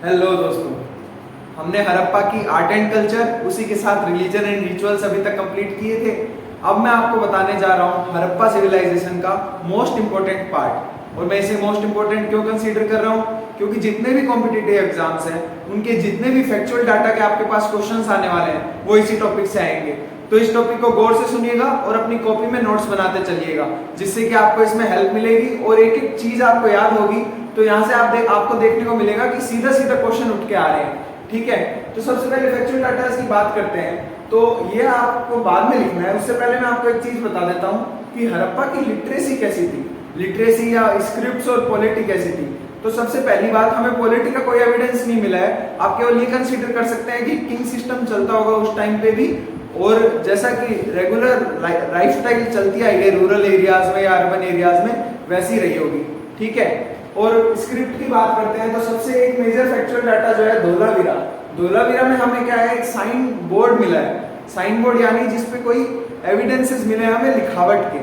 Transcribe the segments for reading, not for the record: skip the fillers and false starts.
Hello दोस्तों, हमने हड़प्पा की आर्ट एंड कल्चर उसी के साथ रिलीजन एंड रिचुअल्स अभी तक कंप्लीट किए थे। अब मैं आपको बताने जा रहा हूँ हड़प्पा सिविलाइजेशन का मोस्ट इंपोर्टेंट पार्ट। और मैं इसे मोस्ट इंपोर्टेंट क्यों कंसीडर कर रहा हूँ? क्योंकि जितने भी कॉम्पिटिटिव एग्जाम्स हैं उनके जितने भी फैक्चुअल डाटा के आपके पास क्वेश्चंस आने वाले हैं वो इसी टॉपिक से आएंगे। तो इस टॉपिक को गौर से सुनिएगा और अपनी कॉपी में नोट्स बनाते चलिएगा, जिससे कि आपको इसमें हेल्प मिलेगी और एक एक चीज आपको याद होगी। तो यहाँ से आपको देखने को मिलेगा कि सीधा सीधा क्वेश्चन उठ के आ रहे हैं। ठीक है, तो सबसे पहले फैक्चुअल डाटा की बात करते हैं। तो ये आपको बाद में लिखना है, उससे पहले मैं आपको एक चीज बता देता हूँ कि हड़प्पा की लिटरेसी कैसी थी, लिटरेसी या स्क्रिप्ट्स और पॉलिटी कैसी थी। तो सबसे पहली बात, हमें पॉलिटी का कोई एविडेंस नहीं मिला है। आप केवल ये कंसीडर कर सकते हैं कि किंग सिस्टम चलता होगा उस टाइम पे भी, और जैसा कि रेगुलर लाइफस्टाइल चलती आई है रूरल एरियाज में या अर्बन एरियाज में, वैसी रही होगी। ठीक है, और स्क्रिप्ट की बात करते हैं तो सबसे एक मेजर फैक्चुअल डाटा जो है धोलावीरा। धोलावीरा में हमें क्या है, एक साइन बोर्ड मिला है। साइन बोर्ड यानी जिसपे कोई एविडेंसेस मिले हमें लिखावट के।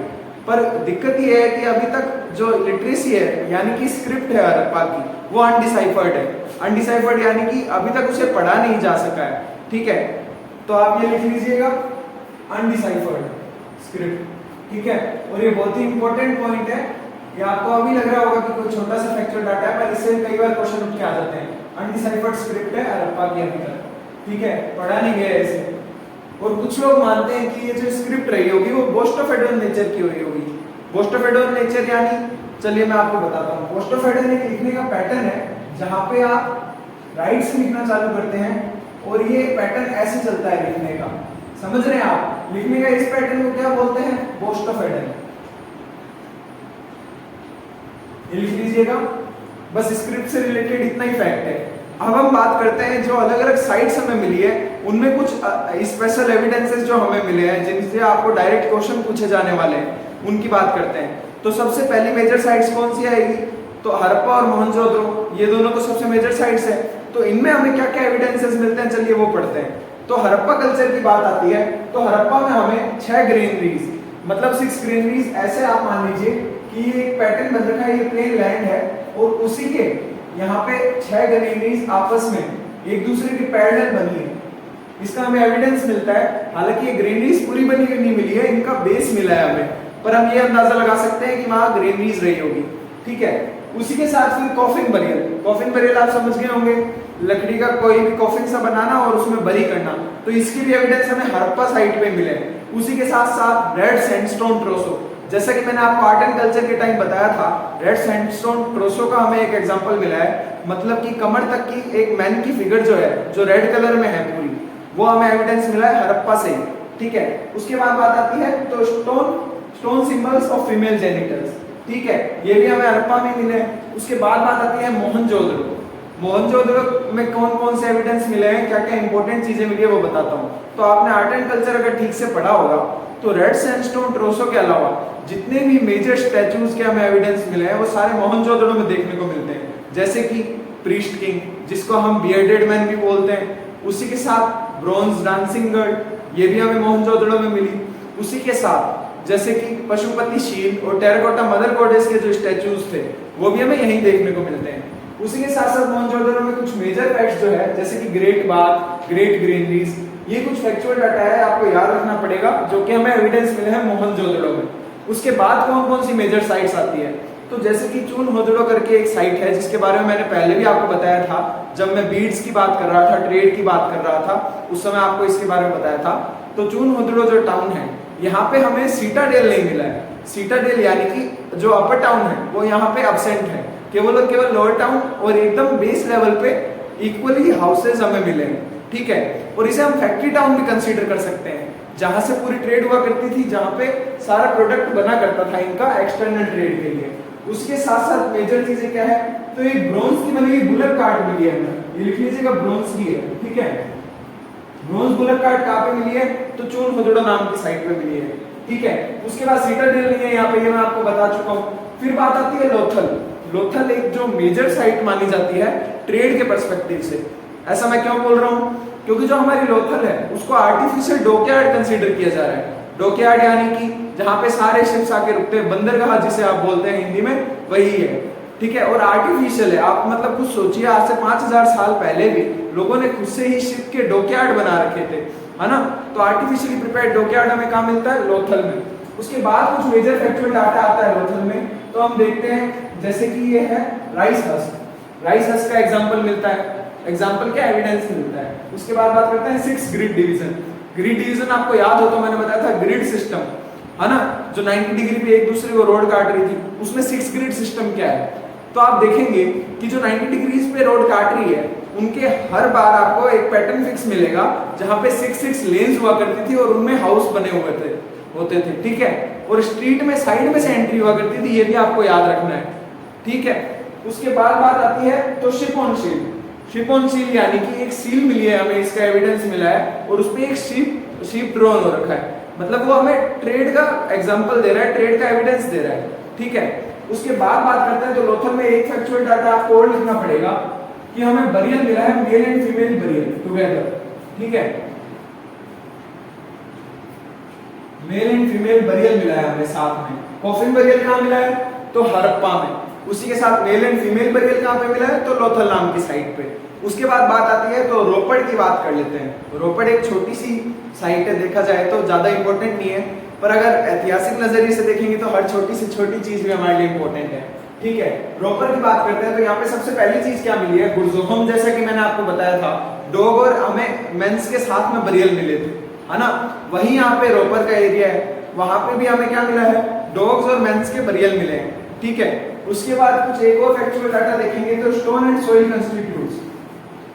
पर दिक्कत ये है कि अभी तक जो लिटरेसी है यानी कि स्क्रिप्ट है हड़प्पा की, वो अनडिसाइफर्ड है। अनडिसाइफर्ड यानी कि अभी तक उसे पढ़ा नहीं जा सका है। ठीक है, तो आप ये लिख लीजिएगा, अनडिसाइफर्ड स्क्रिप्ट। ठीक है, और ये बहुत ही इंपॉर्टेंट पॉइंट है। ये आपको अभी लग रहा होगा कि कोई छोटा सा फैक्चुअल डाटा है, पर इससे कई बार क्वेश्चन उठ के आ जाते हैं। अनडिसाइफर्ड स्क्रिप्ट है हड़प्पा की अभी तक। ठीक है, पढ़ा नहीं गया इसे। और कुछ लोग मानते हैं कि ये जो स्क्रिप्ट रही होगी वो बोस्टोफेडोल नेचर की हुई होगी। बोस्टोफेडोल नेचर यानी, चलिए मैं आपको बताता हूँ। बोस्टोफेडोल एक लिखने का पैटर्न है जहाँ पे आप राइट से लिखना चालू करते हैं और ये पैटर्न ऐसे चलता है लिखने का। समझ रहे हैं आप? लिखने का इस पैटर्न को क्या बोलते हैं? बोस्टोफेडोल। ये लिख लीजिएगा। बस स्क्रिप्ट से रिलेटेड इतना ही फैक्ट है। अब हम बात करते हैं जो अलग अलग साइट्स हमें मिली है, उनमें कुछ स्पेशल एविडेंसेस जो हमें मिले हैं जिनसे आपको डायरेक्ट क्वेश्चन पूछे जाने वाले हैं, उनकी बात करते हैं। तो सबसे पहली मेजर साइट्स कौन सी आएगी? तो हड़प्पा और मोहनजोदड़ो, ये दोनों तो सबसे मेजर साइट्स है। तो इनमें हमें क्या क्या एविडेंसेस मिलते हैं, चलिए वो पढ़ते हैं। तो हड़प्पा कल्चर की बात आती है तो हड़प्पा में हमें 6 ग्रेनरीज, मतलब 6 ग्रेनरीज ऐसे आप मान लीजिए कि ये एक पैटर्न बन रखा है, ये प्लेन लैंड है और उसी के यहाँ पे 6 ग्रेनरीज आपस में एक दूसरे के पैरेलल बनी है। इसका हमें एविडेंस मिलता है। हालांकि ये ग्रेनरीज पूरी बनी हुई नहीं मिली है, इनका बेस मिला है हमें, पर हम ये अंदाजा लगा सकते हैं कि वहां ग्रेनरीज रही होगी। ठीक है, उसी के साथ फिर कॉफिन बरियल। कॉफिन बरियल आप समझ गए होंगे, लकड़ी का कोई भी कॉफिन सा बनाना और उसमें बरी करना। तो इसकी भी एविडेंस हमें हड़प्पा साइट पे मिले। उसी के साथ साथ रेड सैंडस्टोन ट्रोसो, जैसा कि मैंने आपको आर्ट एंड कल्चर के टाइम बताया था, रेड सैंडस्टोन ट्रोसो का हमें एक एग्जांपल मिला है। मतलब कि कमर तक की एक मैन की फिगर जो है, जो रेड कलर में है पूरी, वो हमें एविडेंस मिला है हड़प्पा से। ठीक है, उसके बाद बात आती है तो stone symbols of female genitals. ठीक है, ये भी हमें हड़प्पा में मिले। उसके बाद बात आती है मोहनजोदड़ो। मोहनजोदड़ो में कौन कौन से एविडेंस मिले हैं, क्या क्या इंपॉर्टेंट चीजें मिली है वो बताता हूँ। तो आपने आर्ट एंड कल्चर अगर ठीक से पढ़ा होगा तो रेड सैंडस्टोन ट्रोसो के अलावा जितने भी मेजर स्टैचूज के हमें एविडेंस मिले हैं वो सारे मोहनजोदड़ो में देखने को मिलते हैं। जैसे कि प्रीस्ट किंग, जिसको हम बियर्डेड मैन भी बोलते हैं। उसी के साथ ब्रॉन्ज डांसिंग गर्ल, ये भी हमें मोहनजोदड़ो में मिली। उसी के साथ जैसे कि पशुपति शील और टेराकोटा मदर गॉडेस के जो स्टैचूज थे वो भी हमें यहीं देखने को मिलते हैं। उसी के साथ साथ मोहनजोदड़ो में कुछ मेजर फैक्ट्स जो है, जैसे कि ग्रेट बाथ, ग्रेट ग्रेनरीज, ये कुछ फैक्चुअल डाटा है, आपको याद रखना पड़ेगा, जो कि हमें एविडेंस मिले हैं मोहनजोदड़ो में। उसके बाद कौन कौन सी मेजर साइट्स आती है? तो जैसे कि चूनहोदड़ो करके एक साइट है जिसके बारे में मैंने पहले भी आपको बताया था, जब मैं बीड्स की बात कर रहा था, ट्रेड की बात कर रहा था, उस समय आपको इसके बारे में बताया था। तो चूनहोदड़ो जो टाउन है, यहाँ पे हमें सीटाडेल नहीं मिला है। सीटाडेल यानी कि जो अपर टाउन है वो यहाँ पे अब्सेंट है, केवल लोअर टाउन और एकदम बेस लेवल पे इक्वली हाउसेज हमें मिले हैं। ठीक है, और इसे हम फैक्ट्री टाउन भी कंसीडर कर सकते हैं, जहां से पूरी ट्रेड हुआ करती थी, जहां पे सारा प्रोडक्ट बना करता था इनका एक्सटर्नल ट्रेड के लिए। उसके साथ साथ मेजर चीजें क्या है, तो एक ब्रोंज की बनी हुई बुलक कार्ट मिली है हमें, ये लिख लीजिएगा ब्रोंज की है। ठीक है, ब्रोंज बुलक कार्ट कहाँ पे मिली है? तो चूनहोदड़ो नाम की साइट पे मिली है। ठीक है, उसके बाद सीटाडेल नहीं है यहाँ पे, ये मैं आपको बता चुका हूँ। फिर बात आती है लोथल। लोथल एक जो मेजर साइट मानी जाती है ट्रेड के पर्सपेक्टिव से। ऐसा मैं क्यों बोल रहा हूँ? क्योंकि जो हमारी लोथल है उसको आर्टिफिशियल डॉकयार्ड कंसीडर किया जा रहा है। डॉकयार्ड यानी कि जहाँ पे सारे शिप्स आके रुकते हैं, बंदरगाह जिसे आप बोलते हैं हिंदी में, वही है। ठीक है, और आर्टिफिशियल है। आप मतलब कुछ सोचिए, आज से 5000 साल पहले भी लोगों ने खुद से ही शिप के डॉकयार्ड बना रखे थे, है ना। तो आर्टिफिशियली प्रिपेयर्ड डॉकयार्ड हमें कहाँ मिलता है? लोथल में। उसके बाद कुछ मेजर फैक्चुअल डाटा आता है लोथल में, तो हम देखते हैं जैसे कि ये है राइस हस्क। राइस हस्क का एग्जांपल मिलता है, एग्जांपल क्या एविडेंस मिलता है। उसके बाद बात करते हैं 6 ग्रिड डिवीजन। ग्रिड डिवीजन आपको याद हो तो मैंने बताया था ग्रिड सिस्टम, है ना, जो 90 डिग्री पे एक दूसरे को रोड काट रही थी, उसमें 6 ग्रिड सिस्टम क्या है। तो आप देखेंगे कि जो 90 डिग्री पे रोड काट रही है उनके हर बार आपको एक पैटर्न फिक्स मिलेगा, जहां पे 6 लेन्स हुआ करती थी और उनमें हाउस बने हुए होते थे, ठीक है। और स्ट्रीट में साइड में से एंट्री हुआ करती थी, ये भी आपको याद रखना है, ठीक है। उसके बाद बात आती है तो ship on seal. Ship on seal यानी कि एक सील मिली है हमें, इसका एविडेंस मिला है और उस पे एक शिप ड्रॉन हो रखा है, मतलब वो हमें ट्रेड का एग्जांपल दे रहा है, ट्रेड का एविडेंस दे रहा है, ठीक है। उसके बाद बात करते हैं तो लोथल में एक फैक्चुअल डाटा आपको और लिखना पड़ेगा कि हमें बरियल मिला है, male and female burial together, ठीक है। मेल एंड फीमेल बरियल मिला है हमें साथ में। कॉफिन बरियल कहाँ मिला है? तो हड़प्पा में। उसी के साथ मेल एंड फीमेल बरियल कहाँ पे मिला है? तो लोथल नाम की साइट पे। उसके बाद बात आती है तो रोपड़ की बात कर लेते हैं। रोपड़ एक छोटी सी साइट है, देखा जाए तो ज्यादा इंपॉर्टेंट नहीं है, पर अगर ऐतिहासिक नजरिए से देखेंगे तो हर छोटी से छोटी चीज भी हमारे लिए इंपॉर्टेंट है, ठीक है। रोपड़ की बात करते हैं तो यहाँ पे सबसे पहली चीज क्या मिली है? गुरजोहम, जैसा कि मैंने आपको बताया था, डॉग और हमें मेंस के साथ में बरियल मिले थे, है ना। वही यहाँ पे रोपड़ का एरिया है, वहां पे भी हमें क्या मिला है? डॉग्स और मेंस के बरियल मिले हैं, ठीक है। उसके बाद कुछ एक और फैक्चुअल डाटा देखेंगे तो स्टोन एंड सोइल कंस्टिट्यूट्स।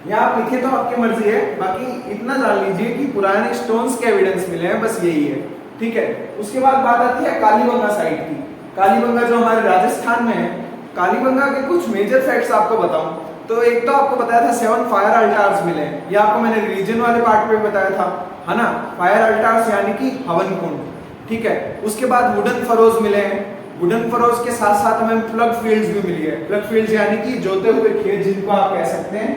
यहाँ आप लिखे तो आपकी मर्जी है, बाकी इतना जान लीजिए कि पुराने स्टोन्स के एविडेंस मिले हैं, बस यही है, ठीक है। उसके बाद बात आती है कालीबंगा साइट की। कालीबंगा जो हमारे राजस्थान में है, कालीबंगा के कुछ मेजर फैक्ट्स आपको बताऊं तो एक तो आपको बताया था 7 फायर अल्टार्स मिले हैं, ये आपको मैंने रिलीजन वाले पार्ट पे बताया था, है ना। फायर अल्टार्स यानी कि हवन कुंड, ठीक है। उसके बाद वुडन फरोज मिले हैं। वुडन फरोज के साथ साथ हमें प्लग फील्ड्स भी मिली है। प्लग फील्ड्स यानी कि जोते हुए खेत, जिनको आप कह सकते हैं।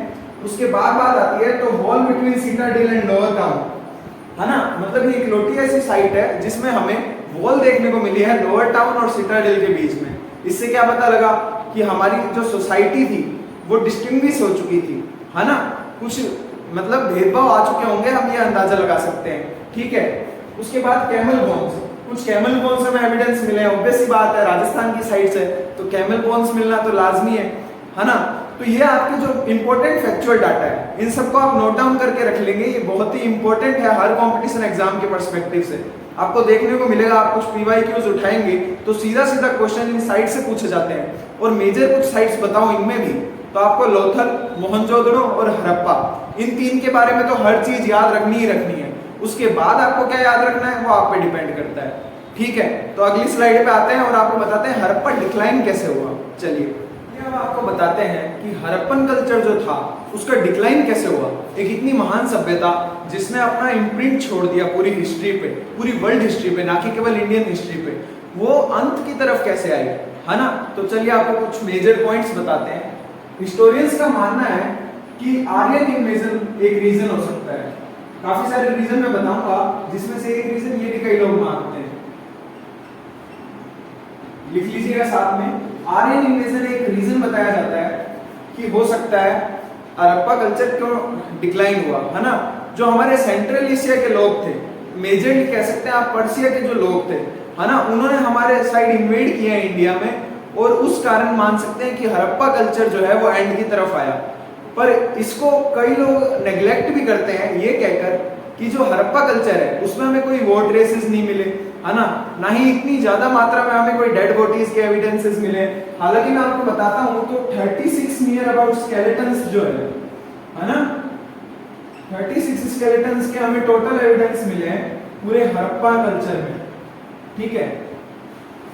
उसके बाद बात आती है तो wall between Citadel and lower town, है ना, मतलब ये इकलौती ऐसी साइट है जिसमें हमें वॉल देखने को मिली है लोअर टाउन और सीताडेल के बीच में। इससे क्या पता लगा कि हमारी जो सोसाइटी थी वो डिस्टिंग्विश हो चुकी थी, है ना। कुछ मतलब भेदभाव आ चुके होंगे, हम ये अंदाजा लगा सकते हैं, ठीक है। उसके बाद कैमल बोन्स, कुछ कैमल बोन्स हमें एविडेंस मिले हैं। ऑब्वियस सी बात है, राजस्थान की साइड से तो कैमल बोन्स मिलना तो लाजमी है ना। तो ये आपके जो इंपॉर्टेंट फैक्चुअल डाटा है, इन सबको आप नोट डाउन करके रख लेंगे, ये बहुत ही इंपॉर्टेंट है हर कंपटीशन एग्जाम के पर्सपेक्टिव से। आपको देखने को मिलेगा, आप कुछ पीवाईक्यूज उठाएंगे तो सीधा सीधा क्वेश्चन इन साइट से पूछे जाते हैं। और मेजर कुछ साइट्स बताऊं इनमें भी, तो आपको लोथल, मोहनजोदड़ो और हड़प्पा, इन 3 के बारे में तो हर चीज याद रखनी ही रखनी है। उसके बाद आपको क्या याद रखना है वो आप पे डिपेंड करता है, ठीक है। तो अगली स्लाइड पे आते हैं और आपको बताते हैं हड़प्पा डिक्लाइन कैसे हुआ। चलिए हम आपको बताते हैं कि हड़प्पन कल्चर जो था उसका डिक्लाइन कैसे हुआ। एक इतनी महान सभ्यता जिसने अपना इम्प्रिंट छोड़ दिया पूरी हिस्ट्री पे, पूरी वर्ल्ड हिस्ट्री पे, ना कि केवल इंडियन हिस्ट्री पे, वो अंत की तरफ कैसे आई, है ना। तो चलिए आपको कुछ मेजर पॉइंट्स बताते हैं। हिस्टोरियंस का मानना है कि आर्यन इन्वेजन एक रीजन हो सकता है। काफी सारे रीजन मैं बताऊंगा, जिसमें से एक रीजन ये भी कई लोग मानते हैं, लिख लीजिएगा साथ में। आर्यन इन्वेजन एक रीजन बताया जाता है कि हो सकता है हड़प्पा कल्चर क्यों डिक्लाइन हुआ, है ना। जो हमारे सेंट्रल एशिया के लोग थे, मेजरली कह सकते हैं आप पर्सिया के जो लोग थे, है ना, उन्होंने हमारे साइड इन्वेड किया है इंडिया में, और उस कारण मान सकते हैं कि हड़प्पा कल्चर जो है वो एंड की तरफ आया। पर इसको कई लोग नेग्लेक्ट भी करते हैं ये कहकर कि जो हड़प्पा कल्चर है उसमें हमें कोई वॉर ट्रेसेस नहीं मिले, है ना ही इतनी ज्यादा मात्रा में हमें कोई डेड बॉडीज के एविडेंसेस मिले। हालांकि मैं आपको बताता हूं तो 36 नियर अबाउट स्केलेटन्स जो है ना, 36 स्केलेटन्स के हमें टोटल एविडेंस मिले हैं पूरे हड़प्पा कल्चर में, ठीक है।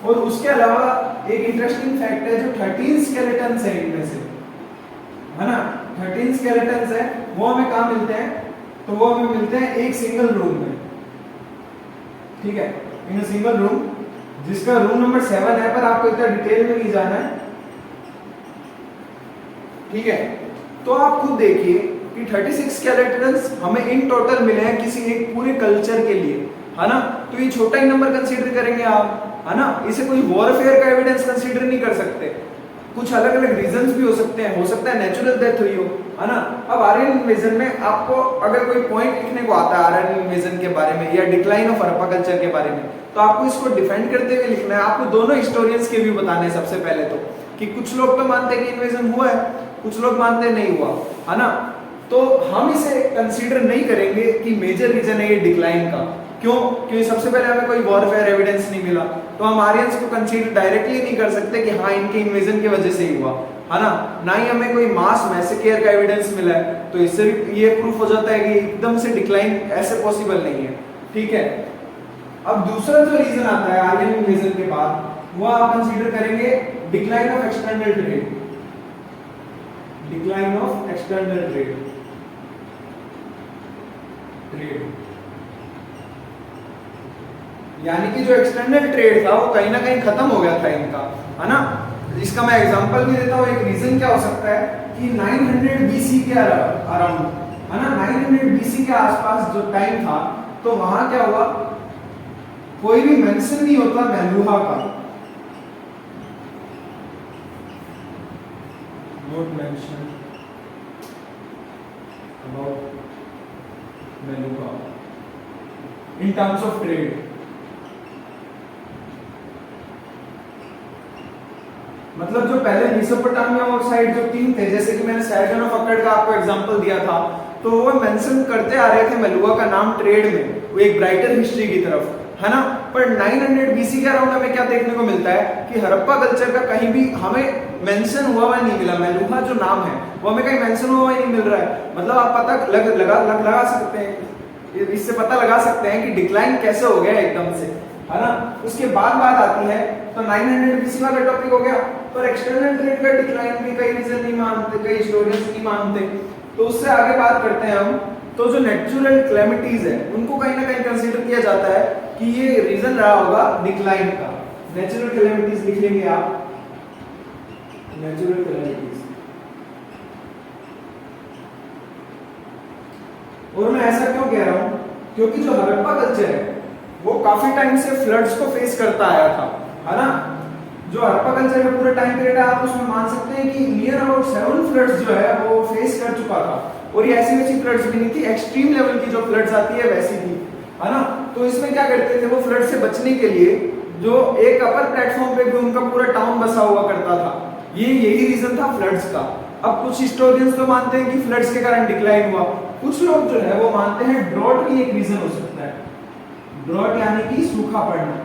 और उसके अलावा एक इंटरेस्टिंग फैक्ट है, जो 13 स्केलेटन्स है इनमें से, है ना, 13 स्केलेटन्स है, वो हमें कहाँ मिलते हैं? तो वो हमें मिलते हैं एक सिंगल रूम में, ठीक है, इन अ सिंगल रूम, जिसका रूम नंबर 7 है, पर आपको इतना डिटेल में नहीं जाना है, ठीक है। तो आप खुद देखिए कि 36 स्केलेटन्स हमें इन टोटल मिले हैं किसी एक पूरे कल्चर के लिए, है ना। तो ये छोटा ही नंबर कंसीडर करेंगे आप, है ना, इसे कोई वॉरफेयर का एविडेंस कंसीडर नहीं कर सकते। कुछ अलग अलग रीजंस भी हो सकते हैं, हो सकता है नेचुरल डेथ हुई हो, है ना। अब आर्यन इन्वेजन में आपको अगर कोई पॉइंट लिखने को आता है आर्यन इन्वेजन के बारे में या डिक्लाइन ऑफ हड़प्पा कल्चर के बारे में, तो आपको इसको डिफेंड करते हुए लिखना है। आपको दोनों हिस्टोरियंस के व्यू बताने हैं सबसे पहले तो, कि कुछ लोग तो मानते हैं कि इन्वेजन हुआ है, कुछ लोग मानते हैं नहीं हुआ, है ना। तो हम इसे कंसीडर नहीं करेंगे कि मेजर रीजन है ये डिक्लाइन का। क्यों? क्योंकि सबसे पहले हमें कोई वॉरफेयर एविडेंस नहीं मिला, तो हम आर्यंस को कंसीडर डायरेक्टली नहीं कर सकते कि हाँ इनके इन्वेजन की वजह से ही हुआ, है ना। ना ही हमें कोई मास मैसेकेयर का एविडेंस मिला है, तो इससे भी ये प्रूफ हो जाता है कि एकदम से डिक्लाइन ऐसे पॉसिबल नहीं है, ठीक है। अब दूसरा जो रीजन आता है आर्यन इन्वेजन के बाद, वो आप कंसीडर करेंगे decline of external trade, decline of external trade. यानी कि जो एक्सटर्नल ट्रेड था वो कहीं ना कहीं खत्म हो गया था इनका, है ना। इसका मैं एग्जांपल भी देता हूँ। एक रीजन क्या हो सकता है कि 900 बीसी के अराउंड, है ना, 900 बीसी के आसपास जो टाइम था, तो वहां क्या हुआ, कोई भी मेंशन नहीं होता मेलुहा का, not mention about Meluha in terms of trade. मतलब जो पहले मेसोपोटामिया और साइड जो किंग थे, जैसे कि मैंने साइडन ऑफ अक्कड़ का आपको एग्जांपल दिया था, तो वो मेंशन करते आ रहे थे मेलुहा का नाम ट्रेड में, वो एक ब्राइटर हिस्ट्री की तरफ, है ना। पर 900 बीसी के अराउंड हमें क्या देखने को मिलता है कि हड़प्पा कल्चर का कहीं भी हमें मेंशन हुआ नहीं मिला। मेलुहा जो नाम है वो हमें कहीं मेंशन हुआ नहीं मिल रहा है। मतलब आप पता लगा सकते हैं, इससे पता लगा सकते हैं कि डिक्लाइन कैसे हो गया एकदम से, है ना। उसके बाद बात आती है, तो 900 बीसी वाला टॉपिक हो गया, पर एक्सटर्नल ट्रेड का डिक्लाइन भी कई रीजन नहीं मानते, कई हिस्टोरियंस नहीं मानते। तो उससे आगे बात करते हैं हम, तो जो नेचुरल कैलेमिटीज है उनको कहीं ना कहीं कंसीडर किया जाता है कि ये रीजन रहा होगा डिक्लाइन का। नेचुरल कैलेमिटीज लिख लेंगे आप, नेचुरल कैलेमिटीज। और मैं ऐसा क्यों कह रहा हूं, क्योंकि जो हड़प्पा कल्चर है वो काफी टाइम से फ्लड्स को फेस करता आया था, है ना। जो हड़प्पा कल्चर का पूरा टाइम पीरियड है, आप उसमें मान सकते हैं कि नियर अबाउट 7 फ्लड्स जो है वो फेस कर चुका था। और ये ऐसी वैसी फ्लड्स भी नहीं थी, एक्सट्रीम लेवल की जो फ्लड्स आती है वैसी थी, है ना। तो इसमें क्या करते थे वो, फ्लड से बचने के लिए जो एक अपर प्लेटफॉर्म पे भी उनका पूरा टाउन बसा हुआ करता था, यही रीजन था फ्लड्स का। अब कुछ हिस्टोरियंस तो मानते हैं कि फ्लड्स के कारण डिक्लाइन हुआ, कुछ लोग जो है वो मानते हैं ड्रॉट भी एक रीजन हो सकता है। ड्रॉट यानी कि सूखा पड़ना।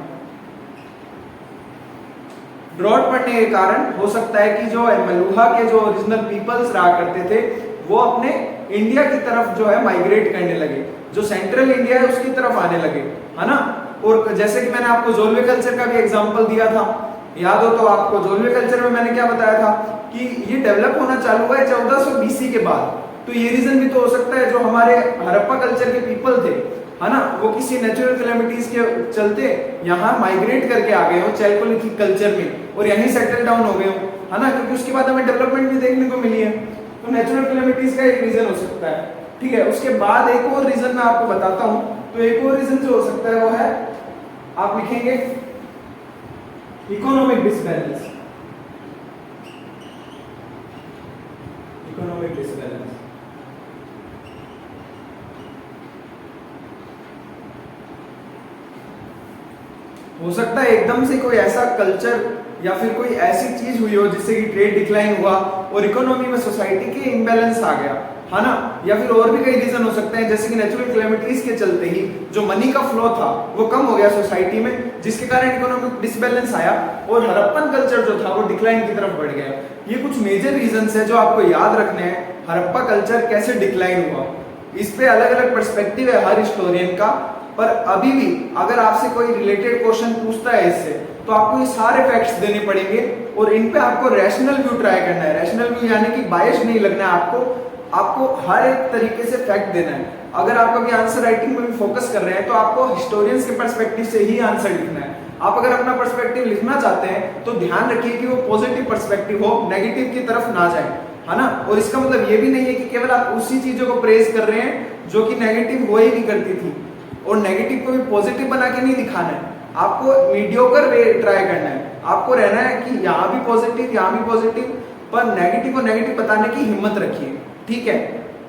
ड्रॉट पड़ने के कारण हो सकता है कि जो मेलुहा के जो ओरिजिनल पीपल्स रहा करते थे वो अपने इंडिया की तरफ जो है माइग्रेट करने लगे, जो सेंट्रल इंडिया है उसकी तरफ आने लगे, है ना। और जैसे कि मैंने आपको जोलवे कल्चर का भी एग्जांपल दिया था, याद हो तो आपको, जोलवे कल्चर में मैंने क्या बताया था कि ये डेवलप होना चालू हुआ है 1400 बीसी के बाद। तो ये रीजन भी तो हो सकता है जो हमारे हड़प्पा कल्चर के पीपल थे, है ना, वो किसी नेचुरल कैलेमिटीज के चलते यहाँ माइग्रेट करके आ गए हो चैल्कोलिथिक कल्चर में और यहीं सेटल डाउन हो गए हो, है ना, क्योंकि उसके बाद हमें डेवलपमेंट भी देखने को मिली है। तो नेचुरल कैलेमिटीज का एक रीजन हो सकता है, ठीक है। उसके बाद एक और रीजन मैं आपको बताता हूं। तो एक और रीजन जो हो सकता है वो है, आप लिखेंगे इकोनॉमिक डिसबैलेंस, इकोनॉमिक डिसबैलेंस। हो सकता है एकदम से कोई ऐसा कल्चर या फिर कोई ऐसी चीज हुई हो जिससे कि ट्रेड डिक्लाइन हुआ और इकोनॉमी में सोसाइटी के इम्बैलेंस आ गया, है ना। या फिर और भी कई रीजन हो सकते हैं, जैसे कि नेचुरल कैलेमिटीज के चलते ही जो मनी का फ्लो था वो कम हो गया सोसाइटी में, जिसके कारण इकोनॉमिक डिसबैलेंस आया और हड़प्पन कल्चर जो था वो डिक्लाइन की तरफ बढ़ गया। ये कुछ मेजर रीजंस है जो आपको याद रखने हैं, हड़प्पा कल्चर कैसे डिक्लाइन हुआ। इस पे अलग अलग पर्सपेक्टिव है हर हिस्टोरियन का, पर अभी भी अगर आपसे कोई रिलेटेड क्वेश्चन पूछता है इससे, तो आपको ये सारे फैक्ट्स देने पड़ेंगे और इन पे आपको रैशनल व्यू ट्राई करना है। रैशनल व्यू यानी कि बायस नहीं लगना है आपको हर एक तरीके से फैक्ट देना है। अगर आप कभी आंसर राइटिंग में भी फोकस कर रहे हैं तो आपको हिस्टोरियंस के पर्सपेक्टिव से ही आंसर लिखना है। आप अगर अपना पर्सपेक्टिव लिखना चाहते हैं तो ध्यान रखिए कि वो पॉजिटिव पर्सपेक्टिव हो, नेगेटिव की तरफ ना जाए, है ना। और इसका मतलब ये भी नहीं है कि केवल आप उसी चीजों को प्रेज कर रहे हैं जो कि नेगेटिव हो ही नहीं करती थी, और नेगेटिव को भी पॉजिटिव बना के नहीं दिखाना है। आपको मीडियोकर वे ट्राई करना है। आपको रहना है कि यहाँ भी पॉजिटिव, यहाँ भी पॉजिटिव, पर नेगेटिव को नेगेटिव बताने की हिम्मत रखिए, ठीक है।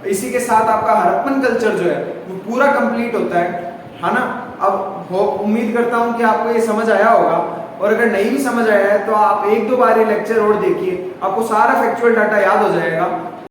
इसी के साथ आपका हड़प्पन कल्चर जो है वो पूरा कंप्लीट होता है ना। अब उम्मीद करता हूं कि आपको ये समझ आया होगा, और अगर नहीं भी समझ आया है तो आप 1-2 बार ये लेक्चर और देखिए, आपको सारा फैक्चुअल डाटा याद हो जाएगा।